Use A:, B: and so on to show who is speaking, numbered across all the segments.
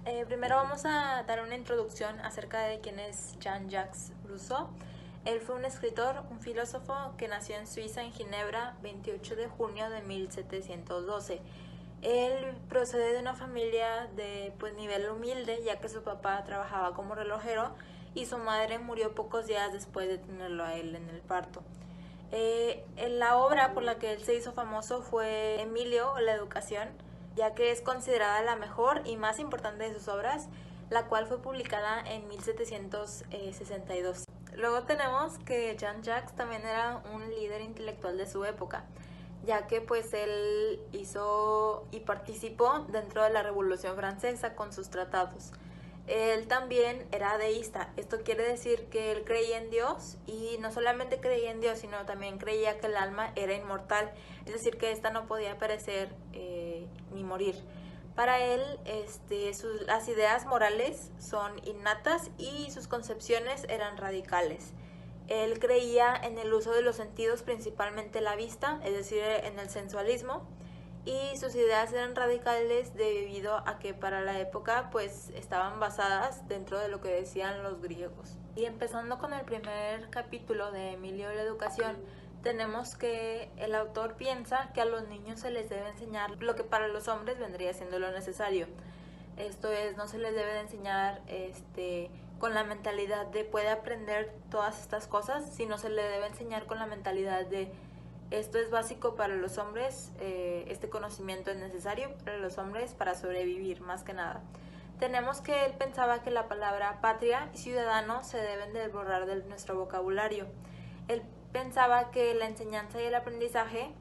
A: Primero vamos a dar una introducción acerca de quién es Jean-Jacques Rousseau. Él fue un escritor, un filósofo que nació en Suiza, en Ginebra, 28 de junio de 1712. Él procede de una familia de nivel humilde, ya que su papá trabajaba como relojero y su madre murió pocos días después de tenerlo a él en el parto. La obra por la que él se hizo famoso fue Emilio o la Educación, ya que es considerada la mejor y más importante de sus obras, la cual fue publicada en 1762. Luego tenemos que Jean-Jacques también era un líder intelectual de su época, ya que él hizo y participó dentro de la Revolución Francesa con sus tratados. Él también era deísta. Esto quiere decir que él creía en Dios, y no solamente creía en Dios, sino también creía que el alma era inmortal, es decir, que ésta no podía perecer ni morir. Para él, las ideas morales son innatas y sus concepciones eran radicales. Él creía en el uso de los sentidos, principalmente la vista, es decir, en el sensualismo, y sus ideas eran radicales debido a que para la época estaban basadas dentro de lo que decían los griegos. Y empezando con el primer capítulo de Emilio la Educación, tenemos que el autor piensa que a los niños se les debe enseñar lo que para los hombres vendría siendo lo necesario. Esto es, no se les debe de enseñar con la mentalidad de puede aprender todas estas cosas, sino se le debe enseñar con la mentalidad de esto es básico para los hombres, este conocimiento es necesario para los hombres para sobrevivir, más que nada. Tenemos que él pensaba que la palabra patria y ciudadano se deben de borrar de nuestro vocabulario. Él pensaba que la enseñanza y el aprendizaje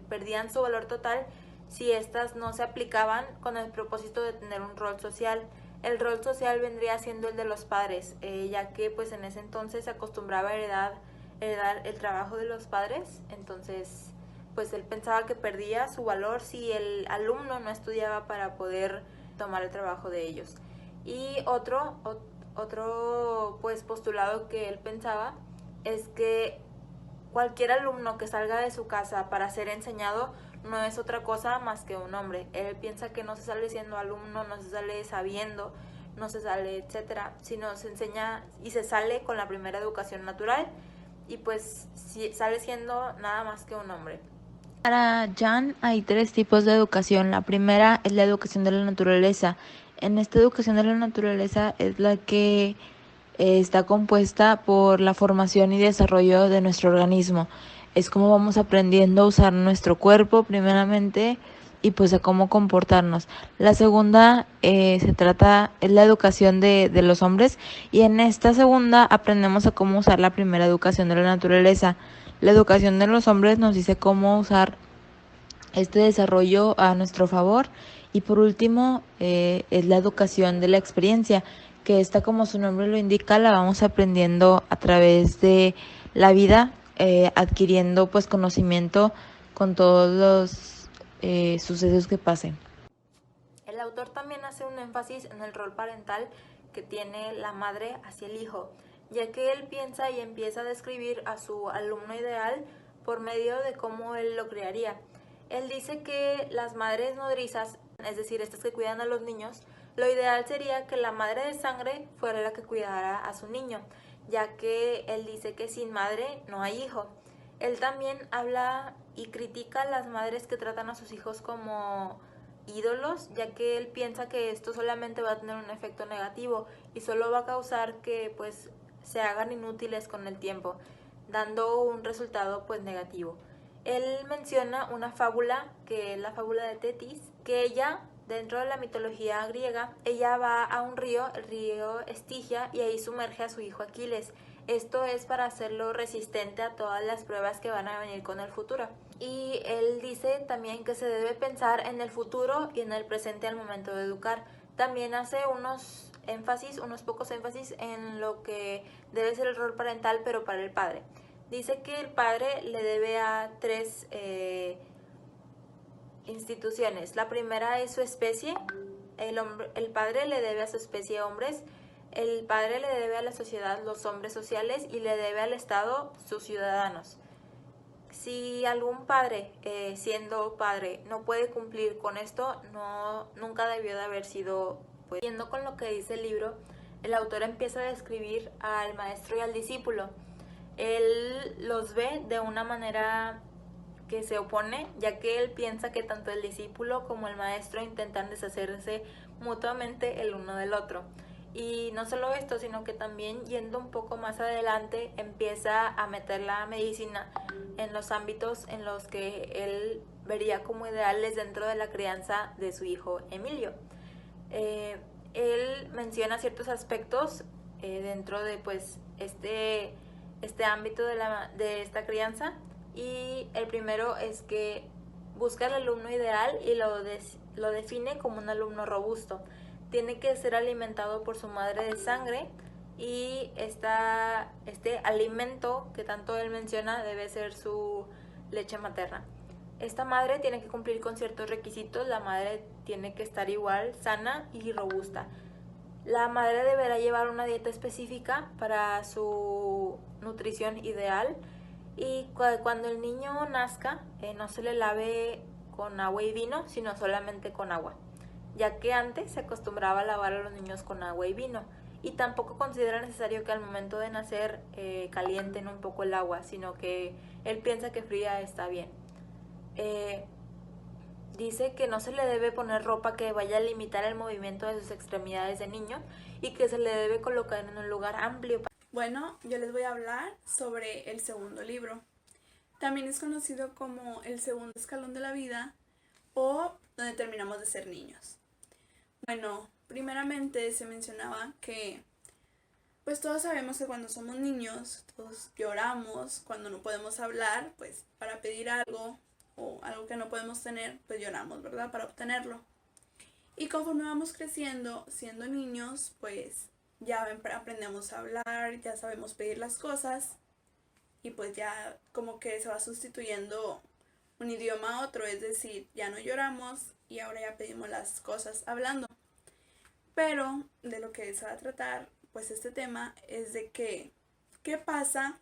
A: perdían su valor total si éstas no se aplicaban con el propósito de tener un rol social. El rol social vendría siendo el de los padres, ya que en ese entonces se acostumbraba a heredar el trabajo de los padres. Entonces él pensaba que perdía su valor si el alumno no estudiaba para poder tomar el trabajo de ellos. Y otro postulado que él pensaba es que cualquier alumno que salga de su casa para ser enseñado no es otra cosa más que un hombre. Él piensa que no se sale siendo alumno, no se sale sabiendo, no se sale etcétera, sino se enseña y se sale con la primera educación natural, y sale siendo nada más que un hombre.
B: Para Jan hay tres tipos de educación. La primera es la educación de la naturaleza. En esta educación de la naturaleza es la que está compuesta por la formación y desarrollo de nuestro organismo. Es como vamos aprendiendo a usar nuestro cuerpo primeramente y a cómo comportarnos. La segunda es la educación de los hombres, y en esta segunda aprendemos a cómo usar la primera educación de la naturaleza. La educación de los hombres nos dice cómo usar este desarrollo a nuestro favor. Y por último es la educación de la experiencia, que esta, como su nombre lo indica, la vamos aprendiendo a través de la vida, adquiriendo conocimiento con todos los sucesos que pasen.
A: El autor también hace un énfasis en el rol parental que tiene la madre hacia el hijo, ya que él piensa y empieza a describir a su alumno ideal por medio de cómo él lo criaría. Él dice que las madres nodrizas, es decir, estas que cuidan a los niños, lo ideal sería que la madre de sangre fuera la que cuidara a su niño, ya que él dice que sin madre no hay hijo. Él también habla y critica a las madres que tratan a sus hijos como ídolos, ya que él piensa que esto solamente va a tener un efecto negativo y solo va a causar que se hagan inútiles con el tiempo, dando un resultado negativo. Él menciona una fábula, que es la fábula de Tetis, que ella, dentro de la mitología griega, ella va a un río, el río Estigia, y ahí sumerge a su hijo Aquiles. Esto es para hacerlo resistente a todas las pruebas que van a venir con el futuro. Y él dice también que se debe pensar en el futuro y en el presente al momento de educar. También hace unos pocos énfasis en lo que debe ser el rol parental, pero para el padre. Dice que el padre le debe a tres instituciones. La primera es su especie. El padre le debe a su especie hombres. El padre le debe a la sociedad los hombres sociales, y le debe al Estado sus ciudadanos. Si algún padre, siendo padre, no puede cumplir con esto, nunca debió de haber sido pues siguiendo con lo que dice el libro, el autor empieza a describir al maestro y al discípulo. Él los ve de una manera que se opone, ya que él piensa que tanto el discípulo como el maestro intentan deshacerse mutuamente el uno del otro. Y no solo esto, sino que también yendo un poco más adelante empieza a meter la medicina en los ámbitos en los que él vería como ideales dentro de la crianza de su hijo Emilio. Él menciona ciertos aspectos dentro de pues este ámbito de esta crianza, y el primero es que busca el alumno ideal y lo define como un alumno robusto. Tiene que ser alimentado por su madre de sangre, y este alimento que tanto él menciona debe ser su leche materna. Esta madre tiene que cumplir con ciertos requisitos. La madre tiene que estar igual, sana y robusta. La madre deberá llevar una dieta específica para su nutrición ideal, y cuando el niño nazca no se le lave con agua y vino, sino solamente con agua, ya que antes se acostumbraba a lavar a los niños con agua y vino, y tampoco considera necesario que al momento de nacer calienten un poco el agua, sino que él piensa que fría está bien. Dice que no se le debe poner ropa que vaya a limitar el movimiento de sus extremidades de niño, y que se le debe colocar en un lugar amplio.
C: Bueno, yo les voy a hablar sobre el segundo libro. También es conocido como el segundo escalón de la vida, o donde terminamos de ser niños. Bueno, primeramente se mencionaba que pues todos sabemos que cuando somos niños todos lloramos cuando no podemos hablar, pues para pedir algo o algo que no podemos tener, pues lloramos, ¿verdad? Para obtenerlo. Y conforme vamos creciendo, siendo niños, pues ya aprendemos a hablar, ya sabemos pedir las cosas, y pues ya como que se va sustituyendo un idioma a otro, es decir, ya no lloramos y ahora ya pedimos las cosas hablando. Pero de lo que se va a tratar pues este tema es de que ¿qué pasa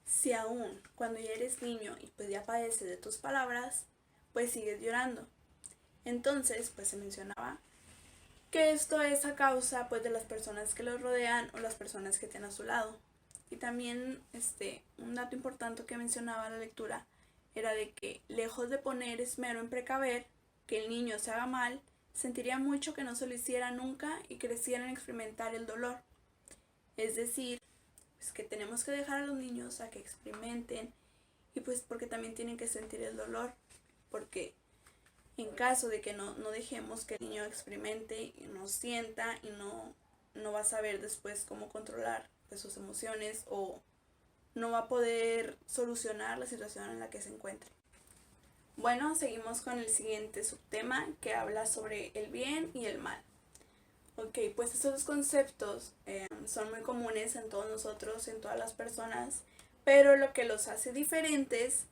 C: si aún cuando ya eres niño y pues ya padeces de tus palabras, pues sigues llorando? Entonces pues se mencionaba que esto es a causa pues de las personas que los rodean o las personas que tienen a su lado. Y también un dato importante que mencionaba la lectura era de que lejos de poner esmero en precaver que el niño se haga mal, sentiría mucho que no se lo hiciera nunca y creciera en experimentar el dolor. Es decir, pues que tenemos que dejar a los niños a que experimenten, y pues porque también tienen que sentir el dolor, porque en caso de que no dejemos que el niño experimente y no sienta y no va a saber después cómo controlar pues sus emociones, o no va a poder solucionar la situación en la que se encuentre. Bueno, seguimos con el siguiente subtema, que habla sobre el bien y el mal. Ok, pues estos dos conceptos son muy comunes en todos nosotros, en todas las personas, pero lo que los hace diferentes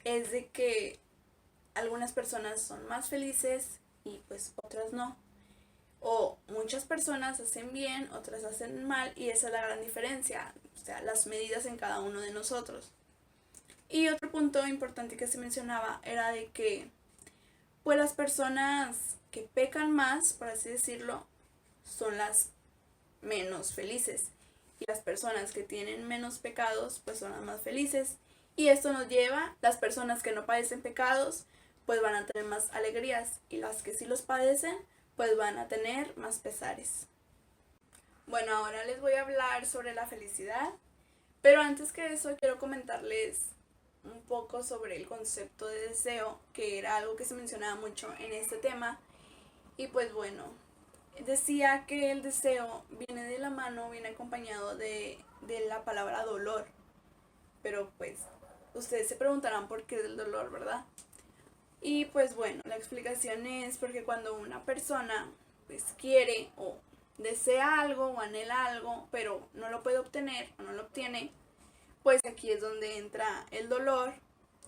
C: es de que algunas personas son más felices y pues otras no. O muchas personas hacen bien, otras hacen mal, y esa es la gran diferencia, o sea, las medidas en cada uno de nosotros. Y otro punto importante que se mencionaba era de que pues las personas que pecan más, por así decirlo, son las menos felices, y las personas que tienen menos pecados pues son las más felices. Y esto nos lleva, las personas que no padecen pecados pues van a tener más alegrías, y las que sí los padecen pues van a tener más pesares. Bueno, ahora les voy a hablar sobre la felicidad, pero antes que eso quiero comentarles un poco sobre el concepto de deseo, que era algo que se mencionaba mucho en este tema. Y pues bueno, decía que el deseo viene de la mano, viene acompañado de la palabra dolor. Pero pues ustedes se preguntarán por qué el dolor, ¿verdad? Y pues bueno, la explicación es porque cuando una persona pues quiere o desea algo o anhela algo, pero no lo puede obtener o no lo obtiene, pues aquí es donde entra el dolor.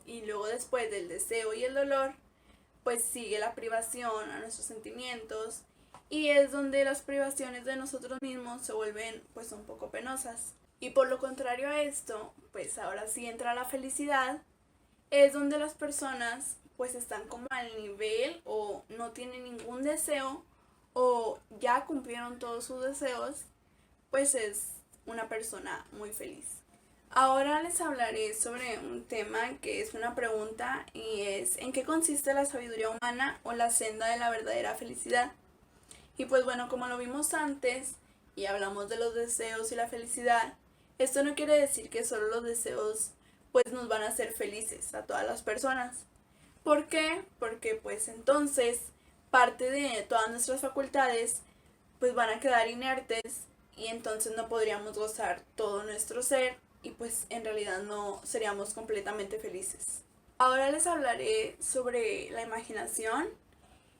C: Y luego, después del deseo y el dolor, pues sigue la privación a nuestros sentimientos, y es donde las privaciones de nosotros mismos se vuelven pues un poco penosas. Y por lo contrario a esto, pues ahora sí entra la felicidad, es donde las personas pues están como al nivel o no tienen ningún deseo o ya cumplieron todos sus deseos, pues es una persona muy feliz. Ahora les hablaré sobre un tema que es una pregunta y es ¿en qué consiste la sabiduría humana o la senda de la verdadera felicidad? Y pues bueno, como lo vimos antes y hablamos de los deseos y la felicidad, esto no quiere decir que solo los deseos pues nos van a hacer felices a todas las personas. ¿Por qué? Porque pues entonces parte de todas nuestras facultades pues van a quedar inertes y entonces no podríamos gozar todo nuestro ser y pues en realidad no seríamos completamente felices. Ahora les hablaré sobre la imaginación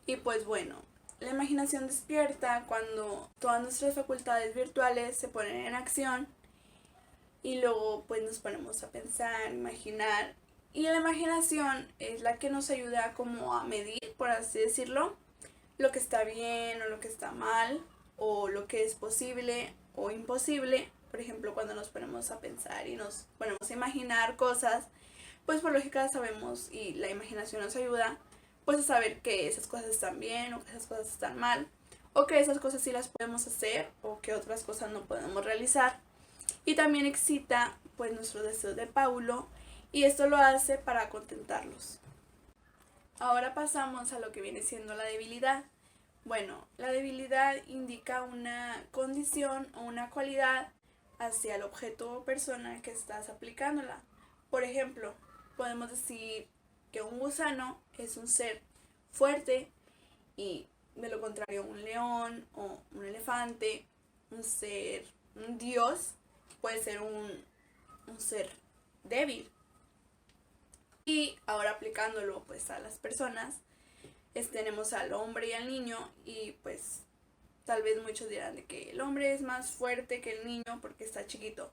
C: y pues bueno, la imaginación despierta cuando todas nuestras facultades virtuales se ponen en acción y luego pues nos ponemos a pensar, imaginar. Y la imaginación es la que nos ayuda como a medir, por así decirlo, lo que está bien o lo que está mal, o lo que es posible o imposible. Por ejemplo, cuando nos ponemos a pensar y nos ponemos a imaginar cosas, pues por lógica sabemos y la imaginación nos ayuda pues a saber que esas cosas están bien o que esas cosas están mal, o que esas cosas sí las podemos hacer o que otras cosas no podemos realizar. Y también excita pues nuestros deseos de Paulo y esto lo hace para contentarlos. Ahora pasamos a lo que viene siendo la debilidad. Bueno, la debilidad indica una condición o una cualidad hacia el objeto o persona que estás aplicándola. Por ejemplo, podemos decir que un gusano es un ser fuerte y de lo contrario un león o un elefante, un dios, puede ser un ser débil. Y ahora aplicándolo pues a las personas, tenemos al hombre y al niño y pues tal vez muchos dirán de que el hombre es más fuerte que el niño porque está chiquito,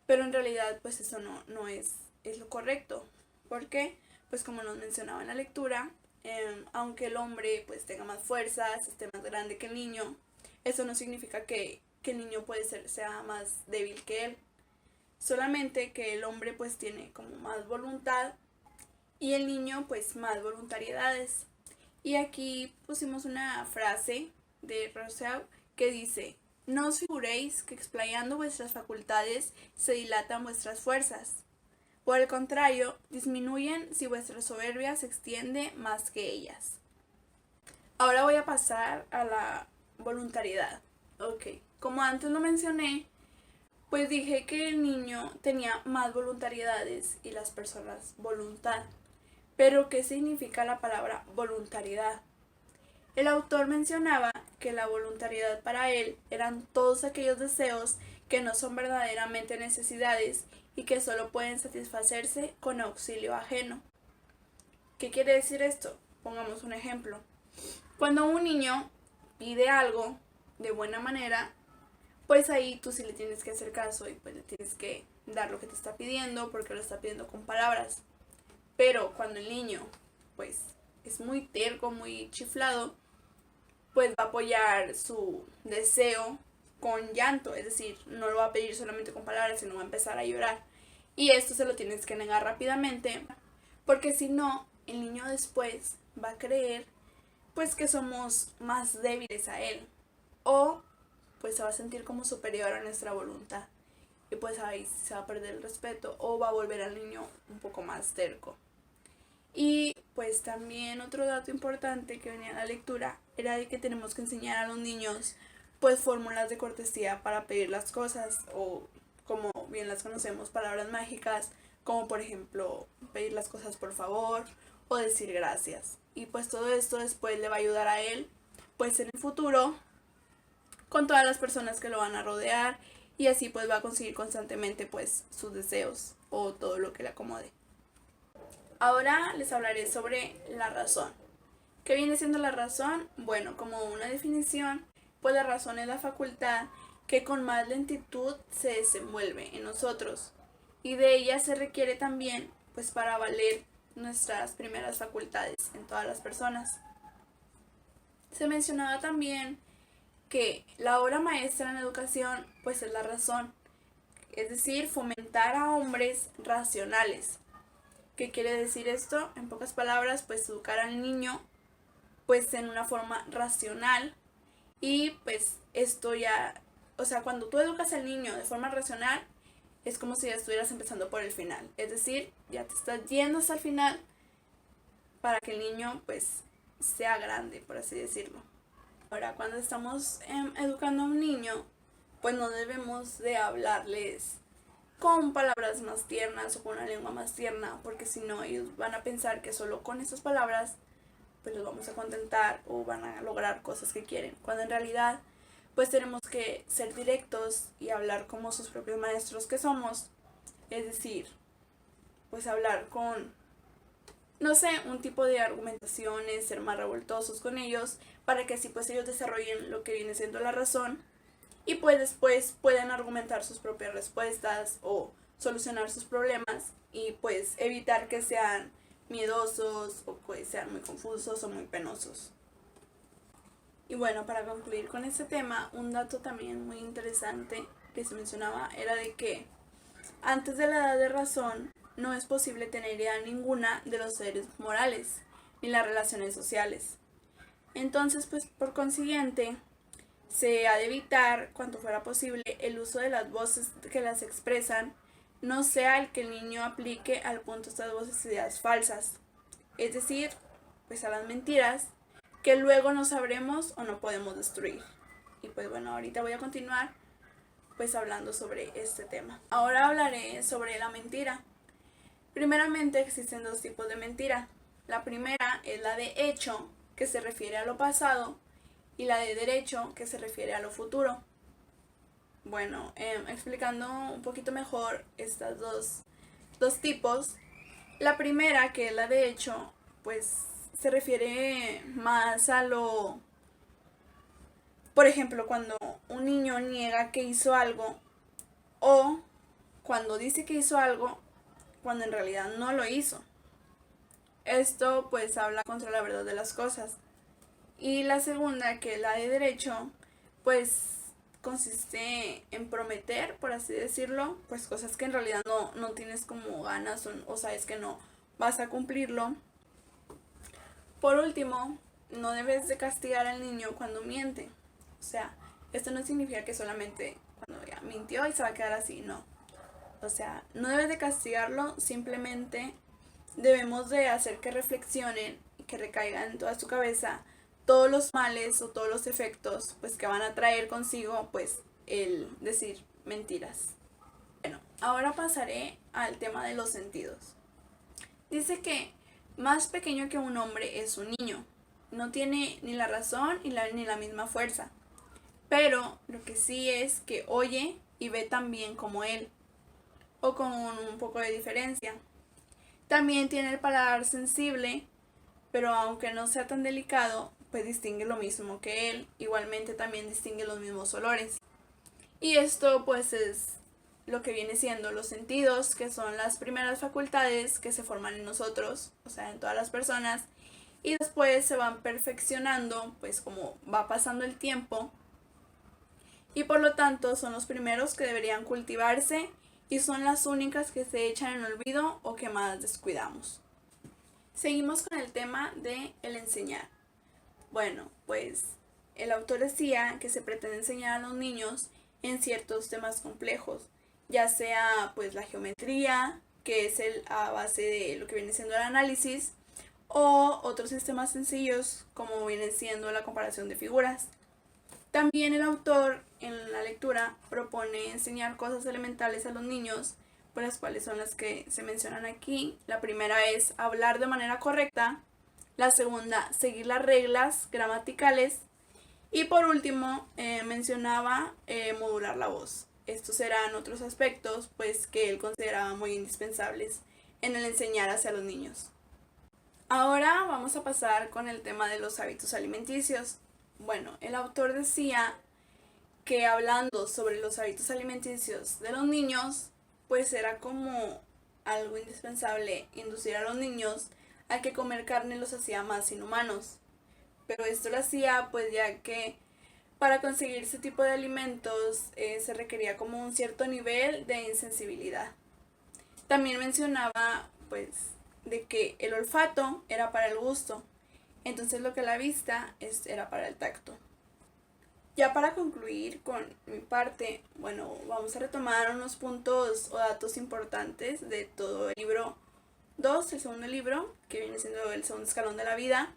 C: pero en realidad pues eso no es lo correcto. ¿Por qué? Pues como nos mencionaba en la lectura, aunque el hombre pues tenga más fuerzas, esté más grande que el niño, eso no significa que el niño sea más débil que él. Solamente que el hombre pues tiene como más voluntad y el niño pues más voluntariedades. Y aquí pusimos una frase de Rousseau que dice: no os figuréis que explayando vuestras facultades se dilatan vuestras fuerzas. Por el contrario, disminuyen si vuestra soberbia se extiende más que ellas. Ahora voy a pasar a la voluntariedad. Ok, como antes lo mencioné, pues dije que el niño tenía más voluntariedades y las personas voluntad. Pero, ¿qué significa la palabra voluntariedad? El autor mencionaba que la voluntariedad para él eran todos aquellos deseos que no son verdaderamente necesidades y que solo pueden satisfacerse con auxilio ajeno. ¿Qué quiere decir esto? Pongamos un ejemplo. Cuando un niño pide algo de buena manera, pues ahí tú sí le tienes que hacer caso y pues le tienes que dar lo que te está pidiendo porque lo está pidiendo con palabras. Pero cuando el niño pues es muy terco, muy chiflado, pues va a apoyar su deseo con llanto, es decir, no lo va a pedir solamente con palabras, sino va a empezar a llorar. Y esto se lo tienes que negar rápidamente, porque si no, el niño después va a creer pues que somos más débiles a él, o pues se va a sentir como superior a nuestra voluntad. Y pues ahí se va a perder el respeto o va a volver al niño un poco más terco. Y pues también otro dato importante que venía en la lectura era de que tenemos que enseñar a los niños pues fórmulas de cortesía para pedir las cosas, o como bien las conocemos, palabras mágicas, como por ejemplo pedir las cosas por favor o decir gracias. Y pues todo esto después le va a ayudar a él pues en el futuro con todas las personas que lo van a rodear, y así pues va a conseguir constantemente pues sus deseos o todo lo que le acomode. Ahora les hablaré sobre la razón. ¿Qué viene siendo la razón? Bueno, como una definición, pues la razón es la facultad que con más lentitud se desenvuelve en nosotros, y de ella se requiere también pues para valer nuestras primeras facultades en todas las personas. Se mencionaba también que la obra maestra en la educación pues es la razón, es decir, fomentar a hombres racionales. ¿Qué quiere decir esto? En pocas palabras, pues educar al niño pues en una forma racional Y pues esto ya, o sea, cuando tú educas al niño de forma racional, es como si ya estuvieras empezando por el final. Es decir, ya te estás yendo hasta el final para que el niño pues sea grande, por así decirlo. Ahora, cuando estamos educando a un niño, pues no debemos de hablarles con palabras más tiernas o con una lengua más tierna, porque si no ellos van a pensar que solo con esas palabras pues los vamos a contentar o van a lograr cosas que quieren, cuando en realidad pues tenemos que ser directos y hablar como sus propios maestros que somos, es decir, pues hablar con, no sé, un tipo de argumentaciones, ser más revoltosos con ellos, para que así pues ellos desarrollen lo que viene siendo la razón y pues después puedan argumentar sus propias respuestas o solucionar sus problemas y pues evitar que sean miedosos o pues sean muy confusos o muy penosos. Y bueno, para concluir con este tema, un dato también muy interesante que se mencionaba era de que antes de la edad de razón no es posible tener idea ninguna de los seres morales ni las relaciones sociales. Entonces, pues por consiguiente, se ha de evitar, cuanto fuera posible, el uso de las voces que las expresan no sea el que el niño aplique al punto estas voces ideas falsas, es decir, pues a las mentiras que luego no sabremos o no podemos destruir. Y pues bueno, ahorita voy a continuar pues hablando sobre este tema. Ahora hablaré sobre la mentira. Primeramente existen dos tipos de mentira. La primera es la de hecho, que se refiere a lo pasado, y la de derecho, que se refiere a lo futuro. Bueno, explicando un poquito mejor estas dos tipos, la primera, que es la de hecho, pues se refiere más a lo, por ejemplo, cuando un niño niega que hizo algo o cuando dice que hizo algo cuando en realidad no lo hizo. Esto pues habla contra la verdad de las cosas. Y la segunda, que es la de derecho, pues consiste en prometer, por así decirlo, pues cosas que en realidad no tienes como ganas o sabes que no vas a cumplirlo. Por último, no debes de castigar al niño cuando miente. O sea, esto no significa que solamente cuando ya mintió y se va a quedar así, no. O sea, no debes de castigarlo, simplemente debemos de hacer que reflexionen y que recaigan en toda su cabeza todos los males o todos los efectos pues que van a traer consigo pues el decir mentiras. Bueno, ahora pasaré al tema de los sentidos. Dice que más pequeño que un hombre es un niño. No tiene ni la razón ni la misma fuerza. Pero lo que sí es que oye y ve tan bien como él, o con un poco de diferencia. También tiene el paladar sensible, pero aunque no sea tan delicado, pues distingue lo mismo que él. Igualmente también distingue los mismos olores. Y esto pues es lo que viene siendo los sentidos, que son las primeras facultades que se forman en nosotros, o sea, en todas las personas, y después se van perfeccionando, pues como va pasando el tiempo, y por lo tanto son los primeros que deberían cultivarse y son las únicas que se echan en olvido o que más descuidamos. Seguimos con el tema de el enseñar. Bueno, pues el autor decía que se pretende enseñar a los niños en ciertos temas complejos, ya sea pues la geometría, que es a base de lo que viene siendo el análisis, o otros sistemas sencillos como viene siendo la comparación de figuras. También el autor en la lectura propone enseñar cosas elementales a los niños, por las cuales son las que se mencionan aquí. La primera es hablar de manera correcta, la segunda, seguir las reglas gramaticales, y por último mencionaba modular la voz. Estos eran otros aspectos pues que él consideraba muy indispensables en el enseñar hacia los niños. Ahora vamos a pasar con el tema de los hábitos alimenticios. Bueno, el autor decía que hablando sobre los hábitos alimenticios de los niños, pues era como algo indispensable inducir a los niños a que comer carne los hacía más inhumanos. Pero esto lo hacía pues ya que para conseguir ese tipo de alimentos se requería como un cierto nivel de insensibilidad. También mencionaba pues de que el olfato era para el gusto, entonces lo que la vista era para el tacto. Ya para concluir con mi parte, bueno, vamos a retomar unos puntos o datos importantes de todo el libro 2, el segundo libro, que viene siendo el segundo escalón de la vida.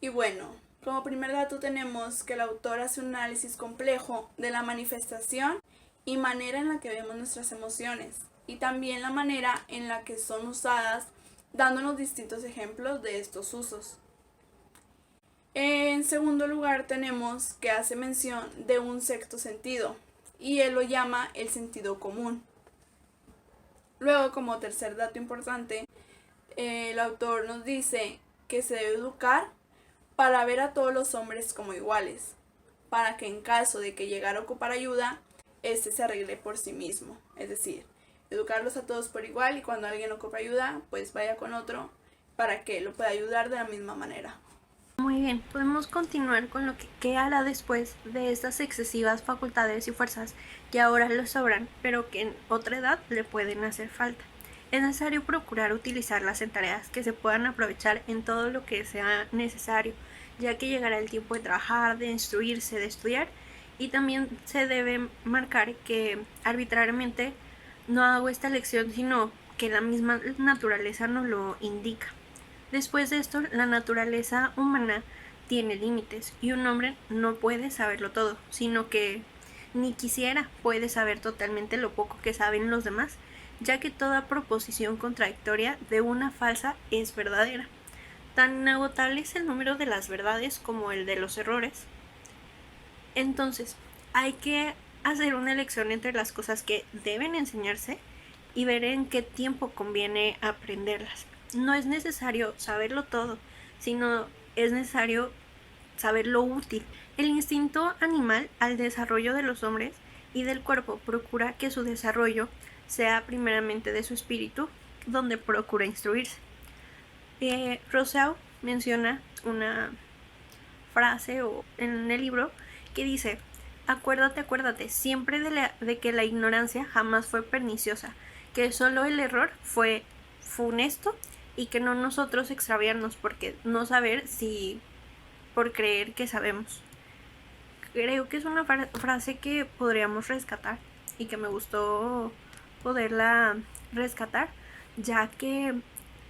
C: Y bueno, como primer dato tenemos que el autor hace un análisis complejo de la manifestación y manera en la que vemos nuestras emociones, y también la manera en la que son usadas, dándonos distintos ejemplos de estos usos. En segundo lugar tenemos que hace mención de un sexto sentido, y él lo llama el sentido común. Luego, como tercer dato importante, el autor nos dice que se debe educar para ver a todos los hombres como iguales, para que en caso de que llegara a ocupar ayuda, éste se arregle por sí mismo. Es decir, educarlos a todos por igual, y cuando alguien ocupa ayuda, pues vaya con otro para que lo pueda ayudar de la misma manera.
D: Muy bien, podemos continuar con lo que hará después de estas excesivas facultades y fuerzas que ahora le sobran, pero que en otra edad le pueden hacer falta. Es necesario procurar utilizarlas en tareas que se puedan aprovechar en todo lo que sea necesario, ya que llegará el tiempo de trabajar, de instruirse, de estudiar, y también se debe marcar que arbitrariamente no hago esta elección, sino que la misma naturaleza nos lo indica. Después de esto, la naturaleza humana tiene límites y un hombre no puede saberlo todo, sino que ni quisiera puede saber totalmente lo poco que saben los demás, ya que toda proposición contradictoria de una falsa es verdadera. Tan inagotable es el número de las verdades como el de los errores. Entonces, hay que hacer una elección entre las cosas que deben enseñarse y ver en qué tiempo conviene aprenderlas. No es necesario saberlo todo, sino es necesario saber lo útil. El instinto animal al desarrollo de los hombres y del cuerpo procura que su desarrollo sea primeramente de su espíritu, donde procura instruirse. Rousseau menciona una frase en el libro que dice: acuérdate siempre de que la ignorancia jamás fue perniciosa, que solo el error fue funesto, y que no nosotros extraviarnos porque no saber si por creer que sabemos. Creo que es una frase que podríamos rescatar y que me gustó poderla rescatar, ya que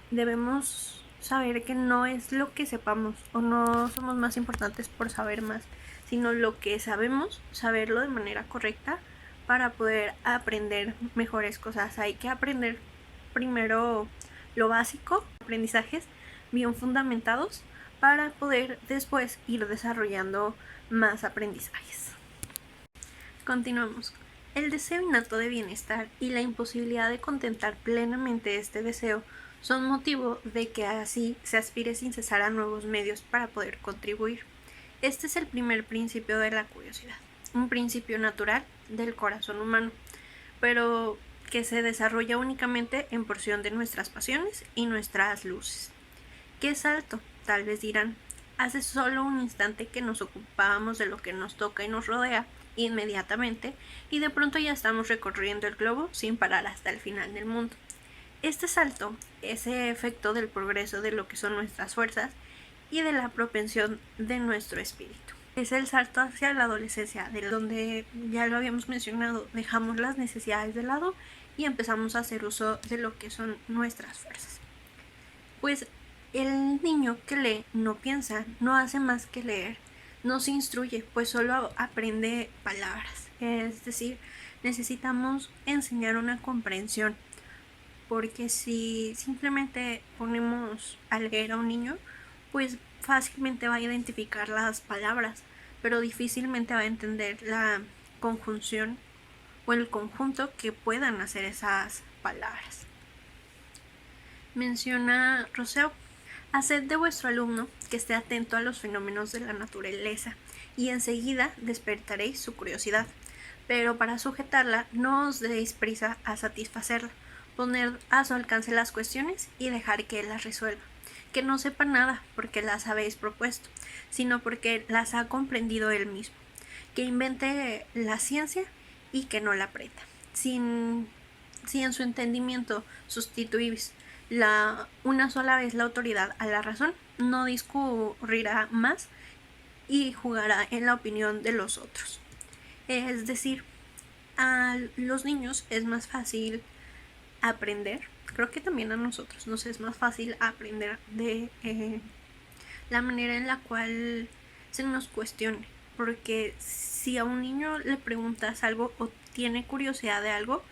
D: debemos saber que no es lo que sepamos o no somos más importantes por saber más, sino lo que sabemos, saberlo de manera correcta para poder aprender mejores cosas. Hay que aprender primero lo básico, aprendizajes bien fundamentados, para poder después ir desarrollando más aprendizajes. Continuamos. El deseo innato de bienestar y la imposibilidad de contentar plenamente este deseo son motivo de que así se aspire sin cesar a nuevos medios para poder contribuir. Este es el primer principio de la curiosidad, un principio natural del corazón humano, pero que se desarrolla únicamente en porción de nuestras pasiones y nuestras luces. ¿Qué salto? Tal vez dirán. Hace solo un instante que nos ocupábamos de lo que nos toca y nos rodea inmediatamente, y de pronto ya estamos recorriendo el globo sin parar hasta el final del mundo. Este salto es efecto del progreso de lo que son nuestras fuerzas y de la propensión de nuestro espíritu. Es el salto hacia la adolescencia, de donde, ya lo habíamos mencionado, dejamos las necesidades de lado y empezamos a hacer uso de lo que son nuestras fuerzas. Pues el niño que lee no piensa, no hace más que leer, no se instruye, pues solo aprende palabras. Es decir, necesitamos enseñar una comprensión, porque si simplemente ponemos a leer a un niño, pues fácilmente va a identificar las palabras, pero difícilmente va a entender la conjunción o el conjunto que puedan hacer esas palabras. Menciona Rousseau: haced de vuestro alumno que esté atento a los fenómenos de la naturaleza, y enseguida despertaréis su curiosidad, pero para sujetarla no os deis prisa a satisfacerla. Poner a su alcance las cuestiones y dejar que él las resuelva. Que no sepa nada porque las habéis propuesto, sino porque las ha comprendido él mismo. Que invente la ciencia y que no la aprenda. Si en su entendimiento sustituís una sola vez la autoridad a la razón, no discurrirá más y jugará en la opinión de los otros. Es decir, a los niños es más fácil aprender, creo que también a nosotros nos es más fácil aprender de la manera en la cual se nos cuestione, porque si a un niño le preguntas algo o tiene curiosidad de algo,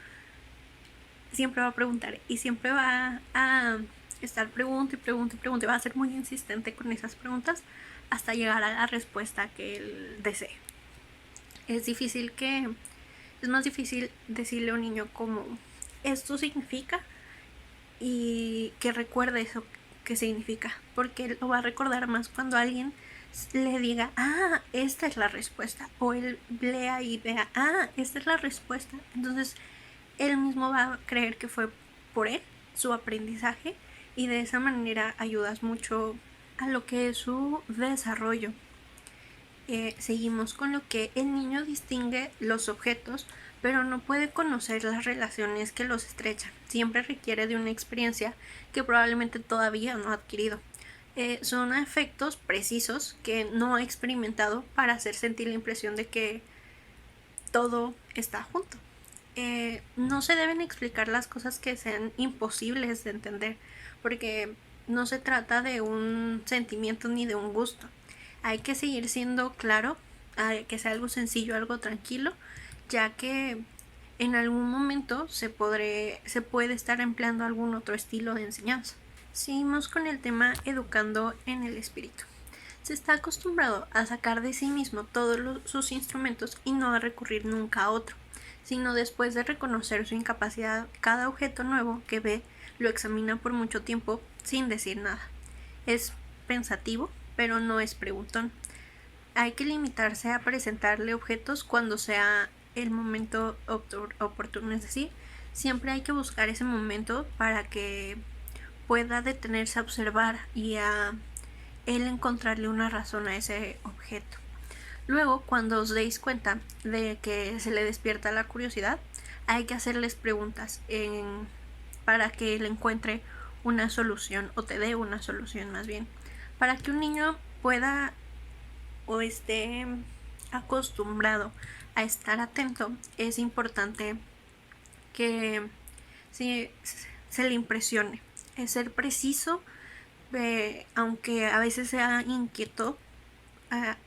D: siempre va a preguntar y siempre va a estar pregunta y pregunta y pregunta, va a ser muy insistente con esas preguntas hasta llegar a la respuesta que él desee. Es más difícil decirle a un niño como esto significa y que recuerde eso que significa, porque él lo va a recordar más cuando alguien le diga, esta es la respuesta, o él lea y vea, esta es la respuesta. Entonces él mismo va a creer que fue por él su aprendizaje, y de esa manera ayudas mucho a lo que es su desarrollo. Seguimos con lo que el niño distingue los objetos, pero no puede conocer las relaciones que los estrechan. Siempre requiere de una experiencia que probablemente todavía no ha adquirido. Son efectos precisos que no ha experimentado para hacer sentir la impresión de que todo está junto. No se deben explicar las cosas que sean imposibles de entender, porque no se trata de un sentimiento ni de un gusto. Hay que seguir siendo claro, que sea algo sencillo, algo tranquilo, ya que en algún momento se puede estar empleando algún otro estilo de enseñanza. Seguimos con el tema educando en el espíritu. Se está acostumbrado a sacar de sí mismo todos sus instrumentos y no a recurrir nunca a otro, sino después de reconocer su incapacidad, cada objeto nuevo que ve lo examina por mucho tiempo sin decir nada. Es pensativo, pero no es preguntón. Hay que limitarse a presentarle objetos cuando sea el momento oportuno, es decir, siempre hay que buscar ese momento para que pueda detenerse a observar y a él encontrarle una razón a ese objeto. Luego, cuando os deis cuenta de que se le despierta la curiosidad, hay que hacerles preguntas para que él encuentre una solución, o te dé una solución más bien. Para que un niño pueda o esté acostumbrado a estar atento, es importante que se le impresione. Es ser preciso, aunque a veces sea inquieto,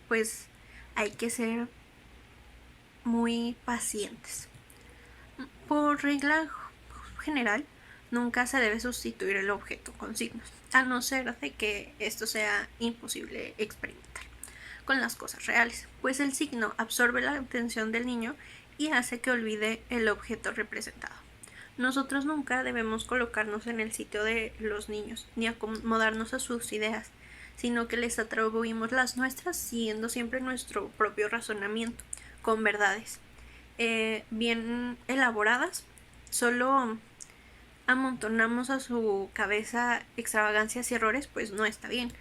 D: pues hay que ser muy pacientes. Por regla general, nunca se debe sustituir el objeto con signos, a no ser de que esto sea imposible experimentar con las cosas reales, pues el signo absorbe la atención del niño y hace que olvide el objeto representado. Nosotros nunca debemos colocarnos en el sitio de los niños, ni acomodarnos a sus ideas, sino que les atribuimos las nuestras siguiendo siempre nuestro propio razonamiento, con verdades bien elaboradas. Solo amontonamos a su cabeza extravagancias y errores, pues no está bien,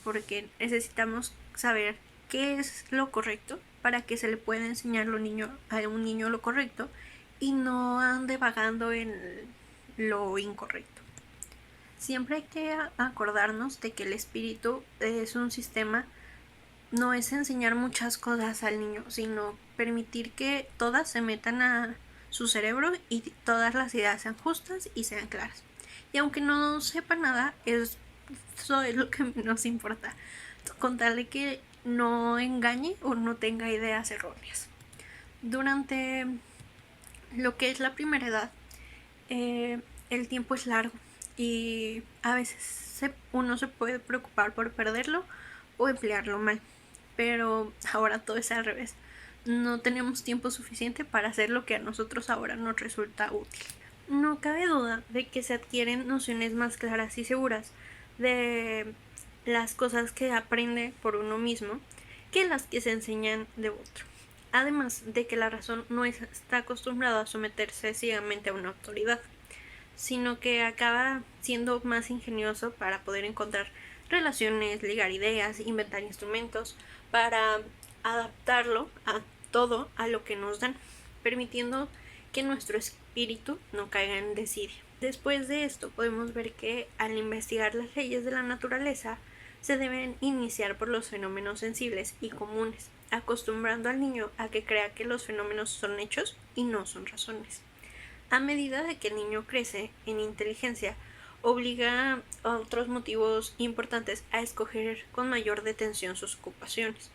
D: porque necesitamos saber qué es lo correcto para que se le pueda enseñar a un niño lo correcto y no ande vagando en lo incorrecto. Siempre hay que acordarnos de que el espíritu es un sistema, no es enseñar muchas cosas al niño, sino permitir que todas se metan a su cerebro y todas las ideas sean justas y sean claras. Y aunque no sepa nada, eso es lo que nos importa, contarle que no engañe o no tenga ideas erróneas. Durante lo que es la primera edad, el tiempo es largo y a veces uno se puede preocupar por perderlo o emplearlo mal, pero ahora todo es al revés. No tenemos tiempo suficiente para hacer lo que a nosotros ahora nos resulta útil. No cabe duda de que se adquieren nociones más claras y seguras de las cosas que aprende por uno mismo que las que se enseñan de otro. Además de que la razón no está acostumbrada a someterse ciegamente a una autoridad, sino que acaba siendo más ingenioso para poder encontrar relaciones, ligar ideas, inventar instrumentos, para adaptarlo a todo a lo que nos dan, permitiendo que nuestro espíritu no caiga en desidia. Después de esto podemos ver que al investigar las leyes de la naturaleza se deben iniciar por los fenómenos sensibles y comunes, acostumbrando al niño a que crea que los fenómenos son hechos y no son razones. A medida de que el niño crece en inteligencia, obliga a otros motivos importantes a escoger con mayor detención sus ocupaciones.